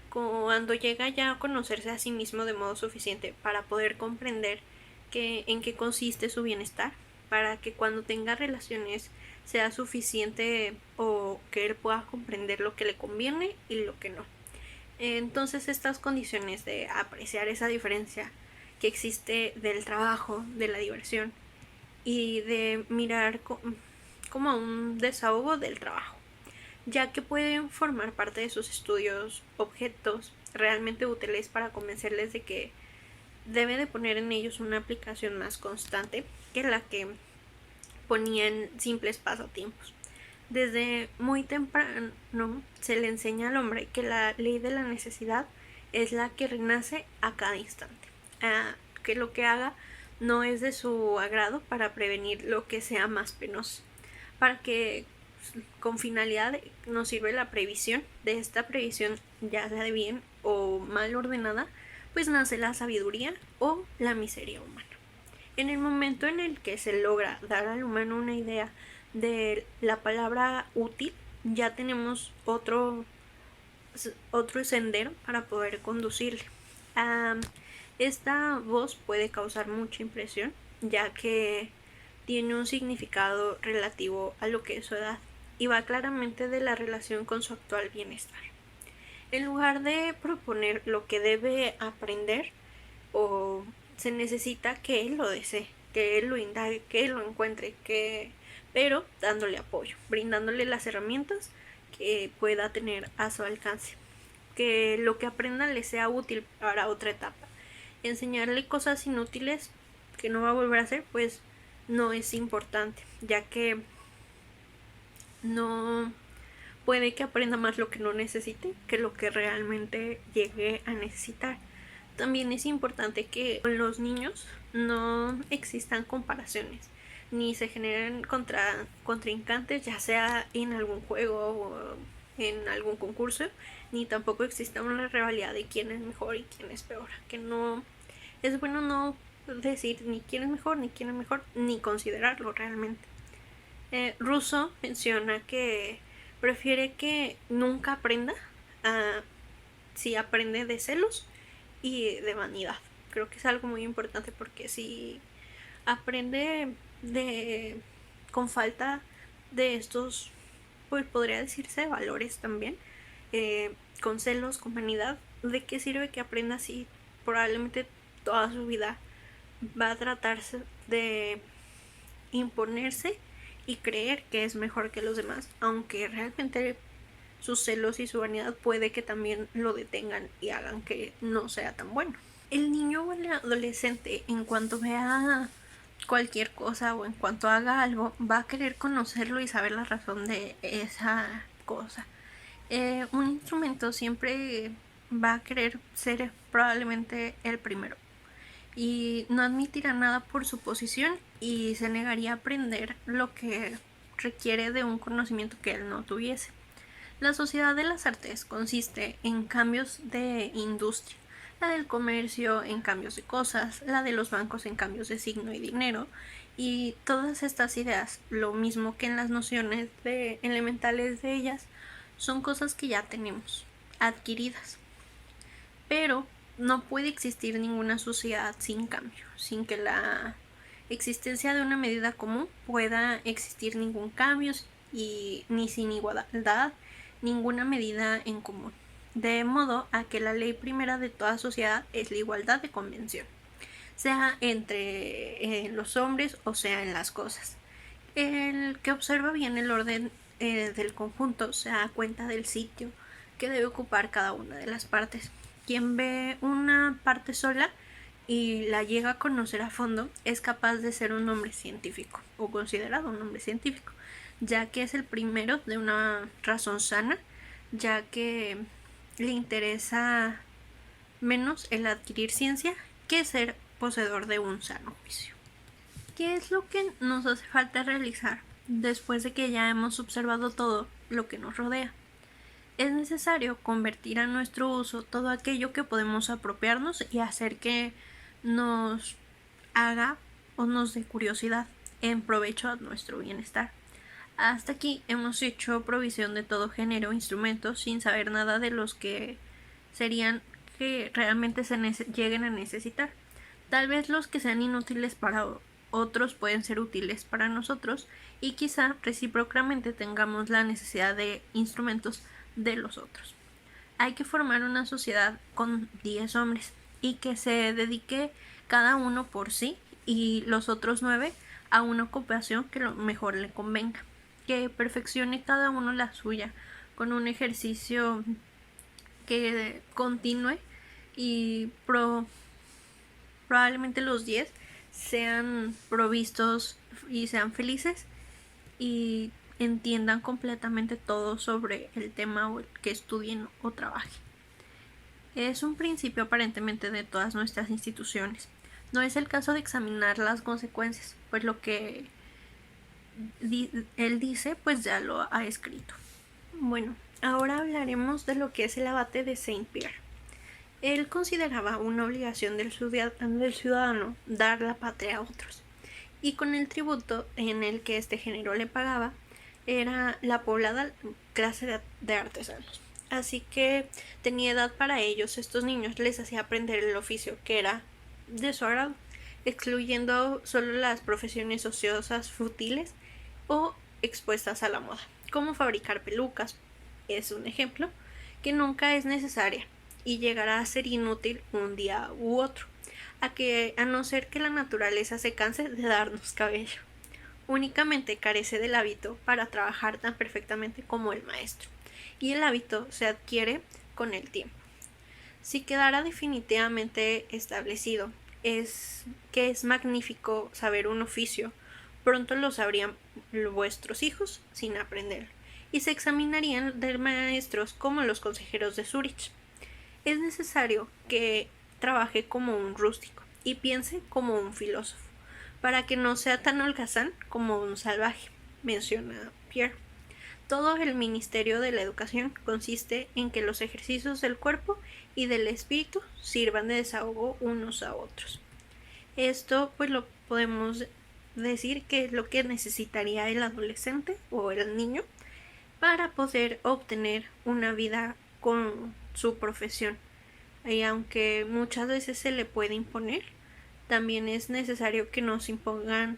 D: Cuando llega ya a conocerse a sí mismo de modo suficiente para poder comprender en qué consiste su bienestar, para que cuando tenga relaciones sea suficiente o que él pueda comprender lo que le conviene y lo que no. Entonces estas condiciones de apreciar esa diferencia que existe del trabajo, de la diversión y de mirar como un desahogo del trabajo, ya que pueden formar parte de sus estudios objetos realmente útiles para convencerles de que debe de poner en ellos una aplicación más constante que la que ponía en simples pasatiempos. Desde muy temprano se le enseña al hombre que la ley de la necesidad es la que renace a cada instante, que lo que haga no es de su agrado para prevenir lo que sea más penoso, para que con finalidad nos sirve la previsión. De esta previsión, ya sea de bien o mal ordenada, pues nace la sabiduría o la miseria humana. En el momento en el que se logra dar al humano una idea de la palabra útil, ya tenemos otro sendero para poder conducirle. Esta voz puede causar mucha impresión, ya que tiene un significado relativo a lo que es su edad y va claramente de la relación con su actual bienestar. En lugar de proponer lo que debe aprender, o se necesita que él lo desee, que él lo indague, que él lo encuentre, pero dándole apoyo, brindándole las herramientas que pueda tener a su alcance, que lo que aprenda le sea útil para otra etapa. Enseñarle cosas inútiles que no va a volver a hacer, pues no es importante, ya que no puede que aprenda más lo que no necesite que lo que realmente llegue a necesitar. También es importante que con los niños no existan comparaciones, ni se generen contrincantes, ya sea en algún juego o en algún concurso, ni tampoco exista una rivalidad de quién es mejor y quién es peor. Que no es bueno no decir ni quién es mejor, ni considerarlo realmente. Rousseau menciona que prefiere que nunca aprenda si aprende de celos y de vanidad. Creo que es algo muy importante, porque si aprende con falta de estos, pues podría decirse valores también, con celos, con vanidad, ¿de qué sirve que aprenda si probablemente toda su vida va a tratarse de imponerse y creer que es mejor que los demás, aunque realmente sus celos y su vanidad puede que también lo detengan y hagan que no sea tan bueno? El niño o el adolescente, en cuanto vea cualquier cosa o en cuanto haga algo, va a querer conocerlo y saber la razón de esa cosa. Un instrumento siempre va a querer ser probablemente el primero y no admitirá nada por su posición y se negaría a aprender lo que requiere de un conocimiento que él no tuviese. La sociedad de las artes consiste en cambios de industria, la del comercio en cambios de cosas, la de los bancos en cambios de signo y dinero, y todas estas ideas, lo mismo que en las nociones elementales de ellas, son cosas que ya tenemos, adquiridas. Pero no puede existir ninguna sociedad sin cambio, sin que la existencia de una medida común pueda existir ningún cambio y ni sin igualdad ninguna medida en común. De modo a que la ley primera de toda sociedad es la igualdad de convención, sea entre los hombres o sea en las cosas. El que observa bien el orden del conjunto se da cuenta del sitio que debe ocupar cada una de las partes. Quien ve una parte sola y la llega a conocer a fondo es capaz de ser un hombre científico, o considerado un hombre científico, ya que es el primero de una razón sana, ya que le interesa menos el adquirir ciencia que ser poseedor de un sano juicio. ¿Qué es lo que nos hace falta realizar después de que ya hemos observado todo lo que nos rodea? Es necesario convertir a nuestro uso todo aquello que podemos apropiarnos y hacer que nos haga o nos dé curiosidad en provecho a nuestro bienestar. Hasta aquí hemos hecho provisión de todo género de instrumentos sin saber nada de los que serían que realmente lleguen a necesitar. Tal vez los que sean inútiles para otros pueden ser útiles para nosotros y quizá recíprocamente tengamos la necesidad de instrumentos de los otros. Hay que formar una sociedad con 10 hombres y que se dedique cada uno por sí y los otros 9 a una ocupación que lo mejor le convenga, que perfeccione cada uno la suya con un ejercicio que continúe y probablemente los 10 sean provistos y sean felices y entiendan completamente todo sobre el tema que estudien o trabajen. Es un principio aparentemente de todas nuestras instituciones. No es el caso de examinar las consecuencias, pues lo que él dice, pues ya lo ha escrito. Bueno, ahora hablaremos de lo que es el abate de Saint-Pierre. Él consideraba una obligación del ciudadano dar la patria a otros, y con el tributo en el que este género le pagaba, era la poblada clase de artesanos. Así que tenía edad para ellos. Estos niños les hacía aprender el oficio que era de su agrado, excluyendo solo las profesiones ociosas futiles o expuestas a la moda, como fabricar pelucas. Es un ejemplo que nunca es necesaria y llegará a ser inútil un día u otro, a no ser que la naturaleza se canse de darnos cabello. Únicamente carece del hábito para trabajar tan perfectamente como el maestro, y el hábito se adquiere con el tiempo. Si quedara definitivamente establecido que es magnífico saber un oficio, pronto lo sabrían vuestros hijos sin aprender, y se examinarían de maestros como los consejeros de Zúrich. Es necesario que trabaje como un rústico y piense como un filósofo, para que no sea tan holgazán como un salvaje, menciona Pierre. Todo el ministerio de la educación consiste en que los ejercicios del cuerpo y del espíritu sirvan de desahogo unos a otros. Esto pues lo podemos decir que es lo que necesitaría el adolescente o el niño para poder obtener una vida con su profesión. Y aunque muchas veces se le puede imponer, también es necesario que no se impongan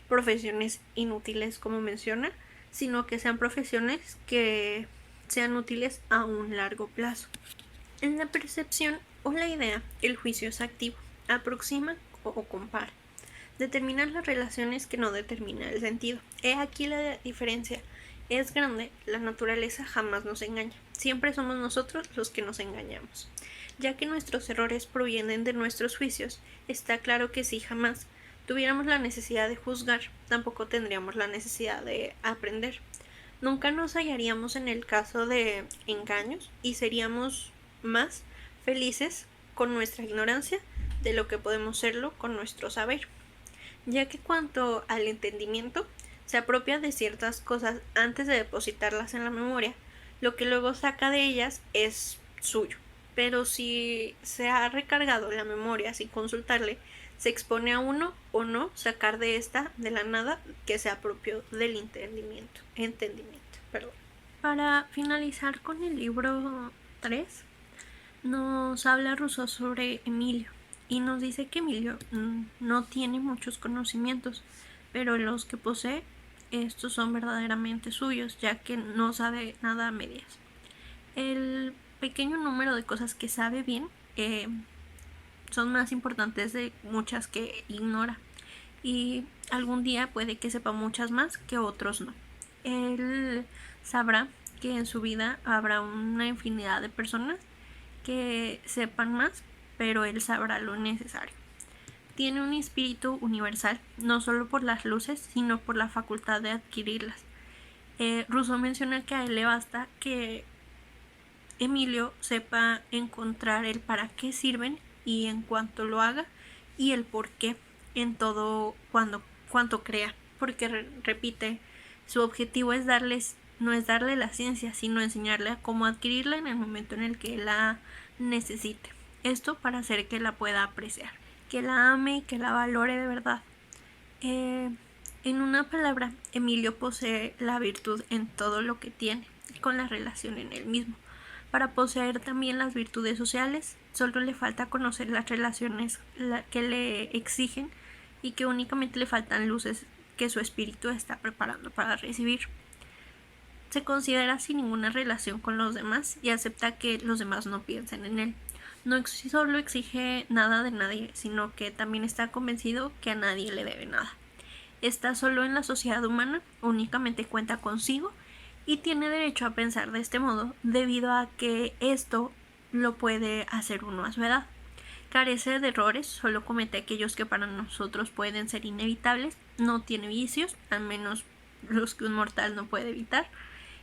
D: profesiones inútiles como menciona, sino que sean profesiones que sean útiles a un largo plazo. En la percepción o la idea, el juicio es activo, aproxima o compara. Determina las relaciones que no determina el sentido. He aquí la diferencia. Es grande, la naturaleza jamás nos engaña. Siempre somos nosotros los que nos engañamos. Ya que nuestros errores provienen de nuestros juicios, está claro que si jamás tuviéramos la necesidad de juzgar, tampoco tendríamos la necesidad de aprender. Nunca nos hallaríamos en el caso de engaños y seríamos más felices con nuestra ignorancia de lo que podemos serlo con nuestro saber. Ya que cuanto al entendimiento, se apropia de ciertas cosas antes de depositarlas en la memoria, lo que luego saca de ellas es suyo. Pero si se ha recargado la memoria sin consultarle, se expone a uno o no sacar de esta de la nada que se apropió del entendimiento. Para finalizar con el libro 3, nos habla Rousseau sobre Emilio y nos dice que Emilio no tiene muchos conocimientos, pero los que posee, estos son verdaderamente suyos, ya que no sabe nada a medias. El pequeño número de cosas que sabe bien son más importantes de muchas que ignora, y algún día puede que sepa muchas más que otros no. Él sabrá que en su vida habrá una infinidad de personas que sepan más, pero él sabrá lo necesario. Tiene un espíritu universal, no solo por las luces, sino por la facultad de adquirirlas. Rousseau menciona que a él le basta que Emilio sepa encontrar el para qué sirven y en cuanto lo haga, y el por qué en todo cuanto crea, porque repite, su objetivo es darles no es darle la ciencia, sino enseñarle a cómo adquirirla en el momento en el que la necesite. Esto para hacer que la pueda apreciar, que la ame y que la valore de verdad. En una palabra, Emilio posee la virtud en todo lo que tiene, con la relación en él mismo. Para poseer también las virtudes sociales, solo le falta conocer las relaciones que le exigen y que únicamente le faltan luces que su espíritu está preparando para recibir. Se considera sin ninguna relación con los demás y acepta que los demás no piensen en él. No solo exige nada de nadie, sino que también está convencido que a nadie le debe nada. Está solo en la sociedad humana, únicamente cuenta consigo y tiene derecho a pensar de este modo debido a que esto lo puede hacer uno a su edad. Carece de errores, solo comete aquellos que para nosotros pueden ser inevitables, no tiene vicios, al menos los que un mortal no puede evitar,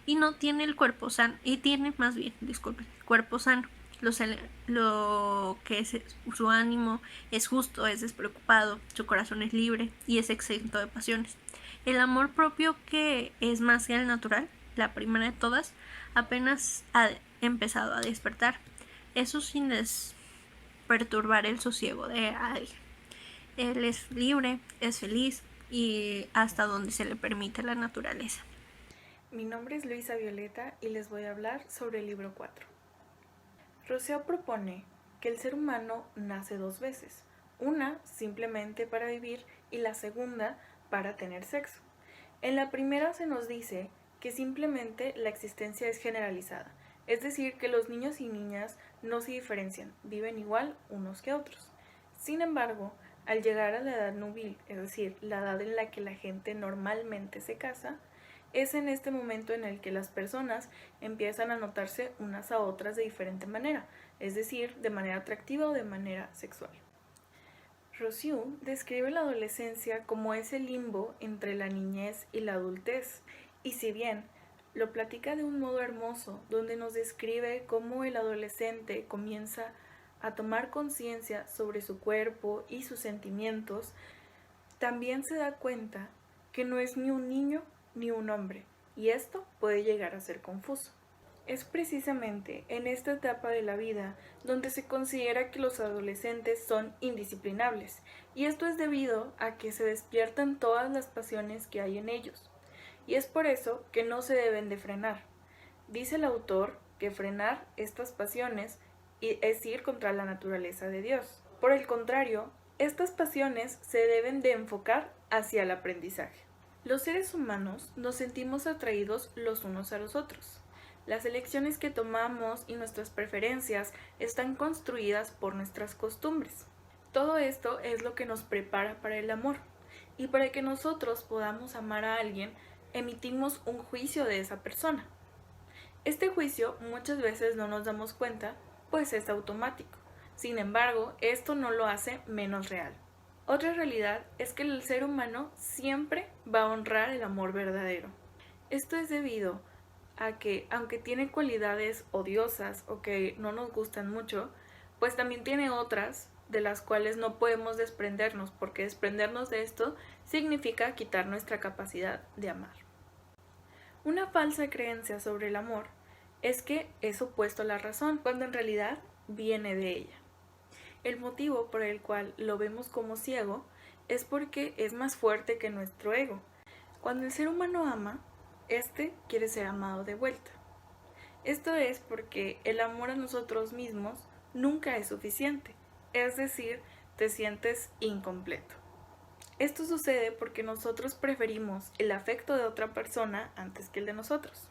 D: y no tiene el cuerpo sano, y tiene más bien, disculpen, el cuerpo sano. Lo que es su ánimo es justo, es despreocupado, su corazón es libre y es exento de pasiones. El amor propio, que es más que el natural, la primera de todas, apenas ha empezado a despertar. Eso sin perturbar el sosiego de alguien. Él es libre, es feliz y hasta donde se le permite la naturaleza.
E: Mi nombre es Luisa Violeta y les voy a hablar sobre el libro 4. Rousseau propone que el ser humano nace dos veces, una simplemente para vivir y la segunda para tener sexo. En la primera se nos dice que simplemente la existencia es generalizada, es decir, que los niños y niñas no se diferencian, viven igual unos que otros. Sin embargo, al llegar a la edad núbil, es decir, la edad en la que la gente normalmente se casa, es en este momento en el que las personas empiezan a notarse unas a otras de diferente manera, es decir, de manera atractiva o de manera sexual. Rousseau describe la adolescencia como ese limbo entre la niñez y la adultez, y si bien lo platica de un modo hermoso, donde nos describe cómo el adolescente comienza a tomar conciencia sobre su cuerpo y sus sentimientos, también se da cuenta que no es ni un niño ni un hombre, y esto puede llegar a ser confuso. Es precisamente en esta etapa de la vida donde se considera que los adolescentes son indisciplinables, y esto es debido a que se despiertan todas las pasiones que hay en ellos, y es por eso que no se deben de frenar. Dice el autor que frenar estas pasiones es ir contra la naturaleza de Dios. Por el contrario, estas pasiones se deben de enfocar hacia el aprendizaje. Los seres humanos nos sentimos atraídos los unos a los otros. Las elecciones que tomamos y nuestras preferencias están construidas por nuestras costumbres. Todo esto es lo que nos prepara para el amor. Y para que nosotros podamos amar a alguien, emitimos un juicio de esa persona. Este juicio muchas veces no nos damos cuenta, pues es automático. Sin embargo, esto no lo hace menos real. Otra realidad es que el ser humano siempre va a honrar el amor verdadero. Esto es debido a que, aunque tiene cualidades odiosas o que no nos gustan mucho, pues también tiene otras de las cuales no podemos desprendernos, porque desprendernos de esto significa quitar nuestra capacidad de amar. Una falsa creencia sobre el amor es que es opuesto a la razón, cuando en realidad viene de ella. El motivo por el cual lo vemos como ciego es porque es más fuerte que nuestro ego. Cuando el ser humano ama, este quiere ser amado de vuelta. Esto es porque el amor a nosotros mismos nunca es suficiente, es decir, te sientes incompleto. Esto sucede porque nosotros preferimos el afecto de otra persona antes que el de nosotros.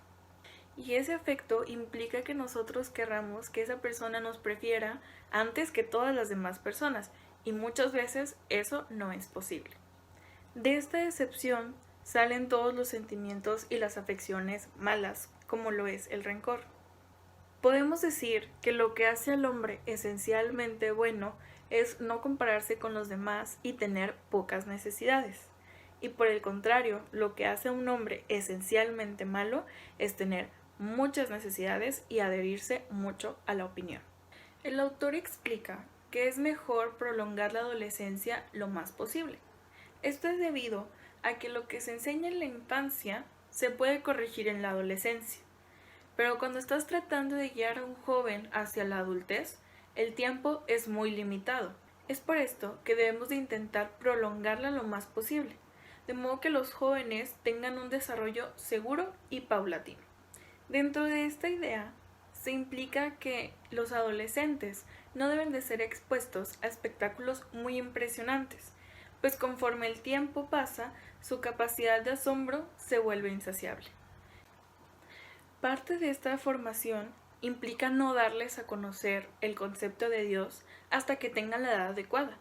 E: Y ese afecto implica que nosotros querramos que esa persona nos prefiera antes que todas las demás personas, y muchas veces eso no es posible. De esta decepción salen todos los sentimientos y las afecciones malas, como lo es el rencor. Podemos decir que lo que hace al hombre esencialmente bueno es no compararse con los demás y tener pocas necesidades. Y por el contrario, lo que hace a un hombre esencialmente malo es tener muchas necesidades y adherirse mucho a la opinión. El autor explica que es mejor prolongar la adolescencia lo más posible. Esto es debido a que lo que se enseña en la infancia se puede corregir en la adolescencia, pero cuando estás tratando de guiar a un joven hacia la adultez, el tiempo es muy limitado. Es por esto que debemos de intentar prolongarla lo más posible, de modo que los jóvenes tengan un desarrollo seguro y paulatino. Dentro de esta idea, se implica que los adolescentes no deben de ser expuestos a espectáculos muy impresionantes, pues conforme el tiempo pasa, su capacidad de asombro se vuelve insaciable. Parte de esta formación implica no darles a conocer el concepto de Dios hasta que tengan la edad adecuada.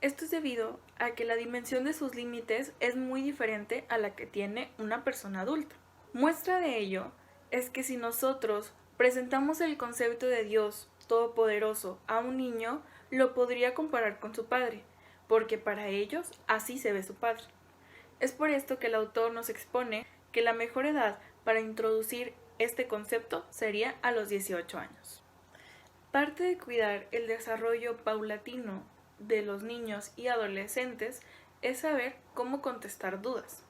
E: Esto es debido a que la dimensión de sus límites es muy diferente a la que tiene una persona adulta. Muestra de ello es que si nosotros presentamos el concepto de Dios Todopoderoso a un niño, lo podría comparar con su padre, porque para ellos así se ve su padre. Es por esto que el autor nos expone que la mejor edad para introducir este concepto sería a los 18 años. Parte de cuidar el desarrollo paulatino de los niños y adolescentes es saber cómo contestar dudas.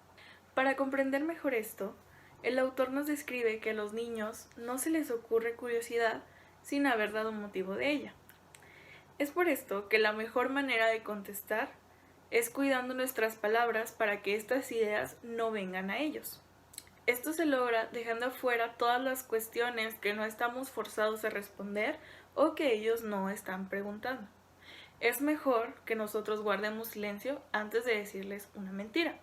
E: Para comprender mejor esto, el autor nos describe que a los niños no se les ocurre curiosidad sin haber dado motivo de ella. Es por esto que la mejor manera de contestar es cuidando nuestras palabras para que estas ideas no vengan a ellos. Esto se logra dejando afuera todas las cuestiones que no estamos forzados a responder o que ellos no están preguntando. Es mejor que nosotros guardemos silencio antes de decirles una mentira,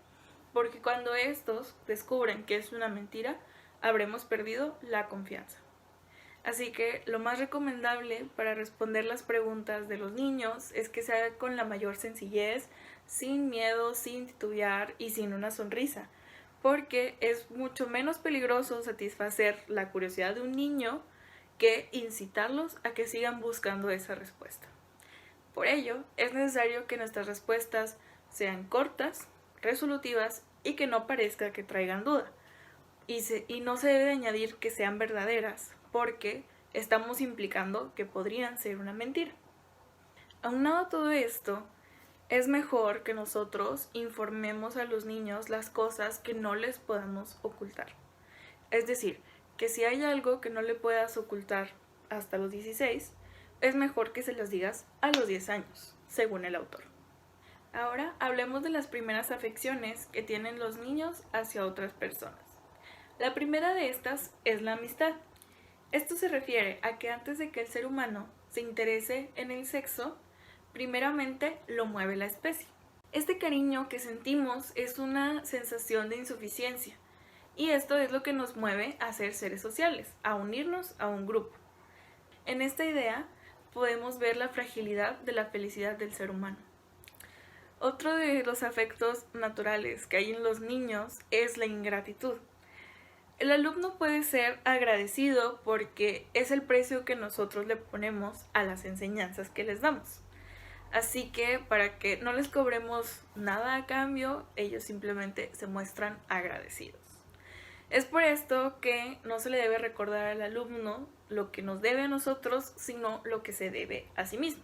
E: porque cuando estos descubren que es una mentira, habremos perdido la confianza. Así que lo más recomendable para responder las preguntas de los niños es que se haga con la mayor sencillez, sin miedo, sin titubear y sin una sonrisa, porque es mucho menos peligroso satisfacer la curiosidad de un niño que incitarlos a que sigan buscando esa respuesta. Por ello, es necesario que nuestras respuestas sean cortas, resolutivas y que no parezca que traigan duda. Y no se debe añadir que sean verdaderas, porque estamos implicando que podrían ser una mentira. Aunado a todo esto, es mejor que nosotros informemos a los niños las cosas que no les podamos ocultar. Es decir, que si hay algo que no le puedas ocultar hasta los 16, es mejor que se las digas a los 10 años, según el autor. Ahora hablemos de las primeras afecciones que tienen los niños hacia otras personas. La primera de estas es la amistad. Esto se refiere a que antes de que el ser humano se interese en el sexo, primeramente lo mueve la especie. Este cariño que sentimos es una sensación de insuficiencia, y esto es lo que nos mueve a ser seres sociales, a unirnos a un grupo. En esta idea podemos ver la fragilidad de la felicidad del ser humano. Otro de los afectos naturales que hay en los niños es la ingratitud. El alumno puede ser agradecido porque es el precio que nosotros le ponemos a las enseñanzas que les damos. Así que para que no les cobremos nada a cambio, ellos simplemente se muestran agradecidos. Es por esto que no se le debe recordar al alumno lo que nos debe a nosotros, sino lo que se debe a sí mismo.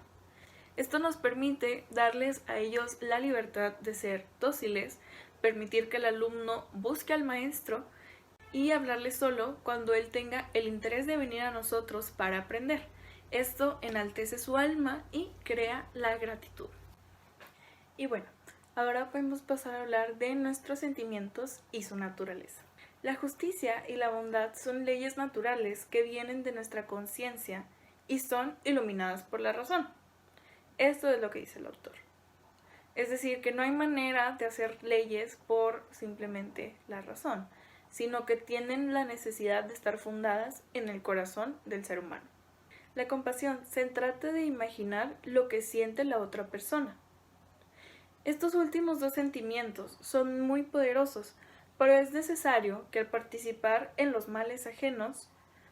E: Esto nos permite darles a ellos la libertad de ser dóciles, permitir que el alumno busque al maestro y hablarle solo cuando él tenga el interés de venir a nosotros para aprender. Esto enaltece su alma y crea la gratitud. Y bueno, ahora podemos pasar a hablar de nuestros sentimientos y su naturaleza. La justicia y la bondad son leyes naturales que vienen de nuestra conciencia y son iluminadas por la razón. Esto es lo que dice el autor. Es decir, que no hay manera de hacer leyes por simplemente la razón, sino que tienen la necesidad de estar fundadas en el corazón del ser humano. La compasión se trata de imaginar lo que siente la otra persona. Estos últimos dos sentimientos son muy poderosos, pero es necesario que al participar en los males ajenos,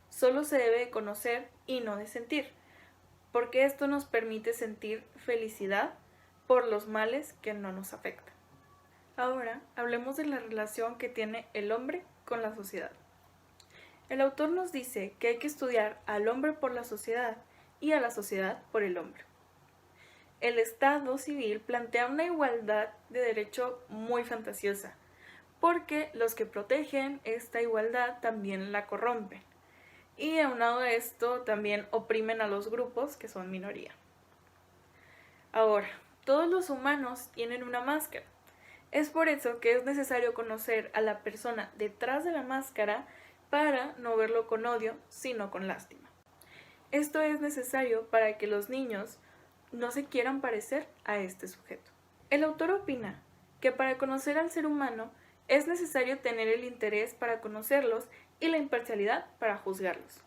E: solo se debe conocer y no de sentir, porque esto nos permite sentir felicidad por los males que no nos afectan. Ahora hablemos de la relación que tiene el hombre con la sociedad. El autor nos dice que hay que estudiar al hombre por la sociedad y a la sociedad por el hombre. El Estado civil plantea una igualdad de derecho muy fantasiosa, porque los que protegen esta igualdad también la corrompen. Y aunado a esto, también oprimen a los grupos que son minoría. Ahora, todos los humanos tienen una máscara. Es por eso que es necesario conocer a la persona detrás de la máscara para no verlo con odio, sino con lástima. Esto es necesario para que los niños no se quieran parecer a este sujeto. El autor opina que para conocer al ser humano es necesario tener el interés para conocerlos y la imparcialidad para juzgarlos.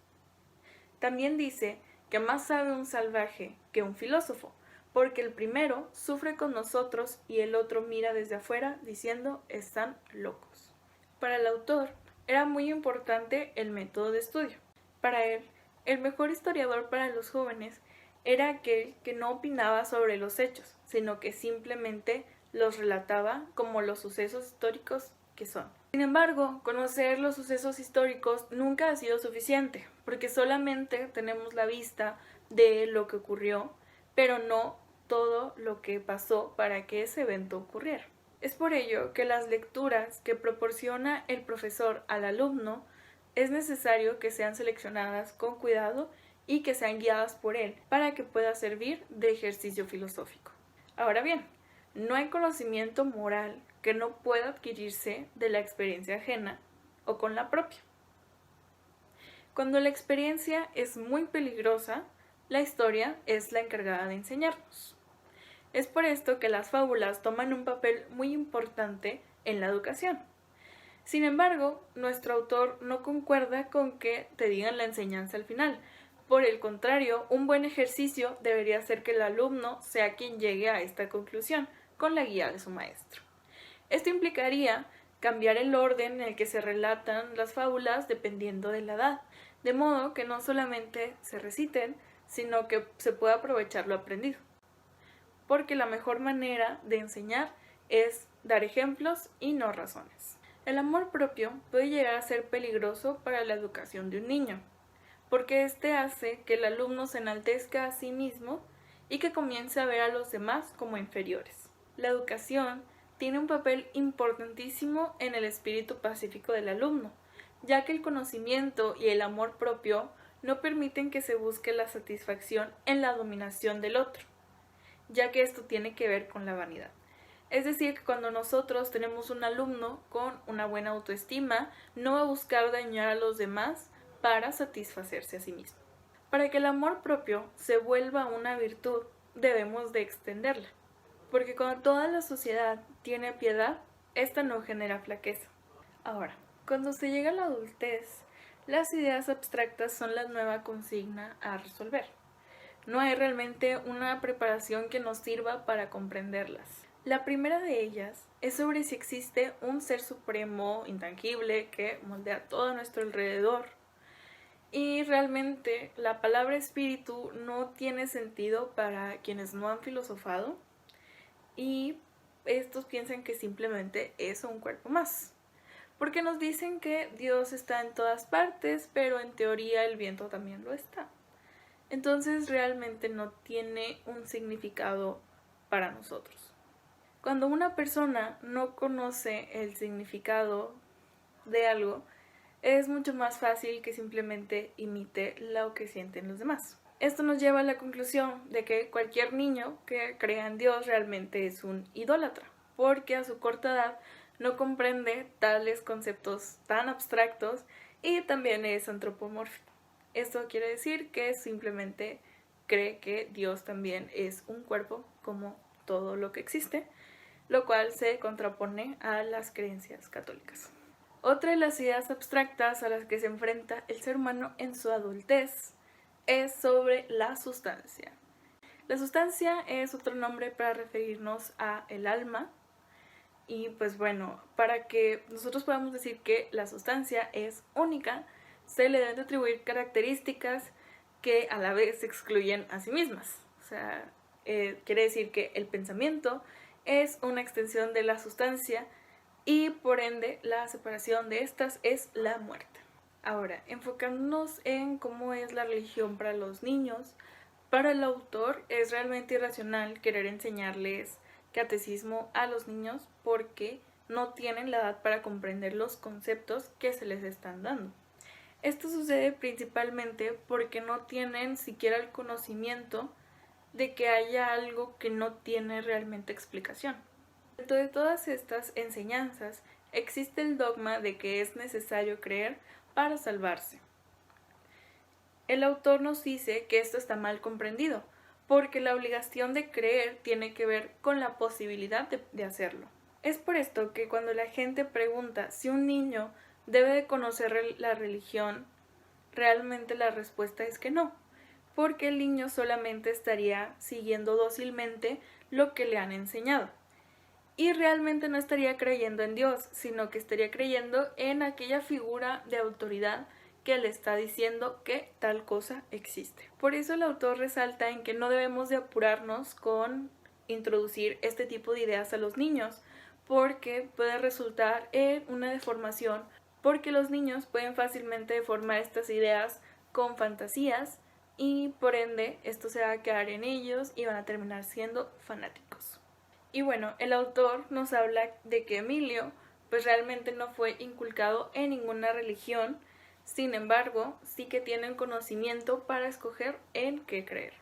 E: También dice que más sabe un salvaje que un filósofo, porque el primero sufre con nosotros y el otro mira desde afuera diciendo están locos. Para el autor era muy importante el método de estudio. Para él, el mejor historiador para los jóvenes era aquel que no opinaba sobre los hechos, sino que simplemente los relataba como los sucesos históricos que son. Sin embargo, conocer los sucesos históricos nunca ha sido suficiente, porque solamente tenemos la vista de lo que ocurrió, pero no todo lo que pasó para que ese evento ocurriera. Es por ello que las lecturas que proporciona el profesor al alumno es necesario que sean seleccionadas con cuidado y que sean guiadas por él para que pueda servir de ejercicio filosófico. Ahora bien, no hay conocimiento moral que no pueda adquirirse de la experiencia ajena o con la propia. Cuando la experiencia es muy peligrosa, la historia es la encargada de enseñarnos. Es por esto que las fábulas toman un papel muy importante en la educación. Sin embargo, nuestro autor no concuerda con que te digan la enseñanza al final. Por el contrario, un buen ejercicio debería ser que el alumno sea quien llegue a esta conclusión, con la guía de su maestro. Esto implicaría cambiar el orden en el que se relatan las fábulas dependiendo de la edad, de modo que no solamente se reciten, sino que se pueda aprovechar lo aprendido. Porque la mejor manera de enseñar es dar ejemplos y no razones. El amor propio puede llegar a ser peligroso para la educación de un niño, porque este hace que el alumno se enaltezca a sí mismo y que comience a ver a los demás como inferiores. La educación tiene un papel importantísimo en el espíritu pacífico del alumno, ya que el conocimiento y el amor propio no permiten que se busque la satisfacción en la dominación del otro, ya que esto tiene que ver con la vanidad. Es decir, que cuando nosotros tenemos un alumno con una buena autoestima, no va a buscar dañar a los demás para satisfacerse a sí mismo. Para que el amor propio se vuelva una virtud, debemos de extenderla, porque cuando toda la sociedad tiene piedad, esta no genera flaqueza. Ahora, cuando se llega a la adultez, las ideas abstractas son la nueva consigna a resolver. No hay realmente una preparación que nos sirva para comprenderlas. La primera de ellas es sobre si existe un ser supremo, intangible, que moldea todo a nuestro alrededor. Y realmente la palabra espíritu no tiene sentido para quienes no han filosofado y estos piensan que simplemente es un cuerpo más. Porque nos dicen que Dios está en todas partes, pero en teoría el viento también lo está. Entonces realmente no tiene un significado para nosotros. Cuando una persona no conoce el significado de algo, es mucho más fácil que simplemente imite lo que sienten los demás. Esto nos lleva a la conclusión de que cualquier niño que crea en Dios realmente es un idólatra, porque a su corta edad no comprende tales conceptos tan abstractos y también es antropomórfico. Esto quiere decir que simplemente cree que Dios también es un cuerpo como todo lo que existe, lo cual se contrapone a las creencias católicas. Otra de las ideas abstractas a las que se enfrenta el ser humano en su adultez es sobre la sustancia. La sustancia es otro nombre para referirnos a el alma y pues bueno, para que nosotros podamos decir que la sustancia es única, se le deben atribuir características que a la vez se excluyen a sí mismas. O sea, quiere decir que el pensamiento es una extensión de la sustancia y por ende la separación de estas es la muerte. Ahora, enfocándonos en cómo es la religión para los niños, para el autor es realmente irracional querer enseñarles catecismo a los niños porque no tienen la edad para comprender los conceptos que se les están dando. Esto sucede principalmente porque no tienen siquiera el conocimiento de que haya algo que no tiene realmente explicación. Dentro de todas estas enseñanzas existe el dogma de que es necesario creer para salvarse. El autor nos dice que esto está mal comprendido, porque la obligación de creer tiene que ver con la posibilidad de hacerlo. Es por esto que cuando la gente pregunta si un niño debe de conocer la religión, realmente la respuesta es que no, porque el niño solamente estaría siguiendo dócilmente lo que le han enseñado. Y realmente no estaría creyendo en Dios, sino que estaría creyendo en aquella figura de autoridad que le está diciendo que tal cosa existe. Por eso el autor resalta en que no debemos de apurarnos con introducir este tipo de ideas a los niños, porque puede resultar en una deformación, porque los niños pueden fácilmente deformar estas ideas con fantasías y por ende esto se va a quedar en ellos y van a terminar siendo fanáticos. Y bueno, el autor nos habla de que Emilio pues realmente no fue inculcado en ninguna religión, sin embargo sí que tienen conocimiento para escoger en qué creer.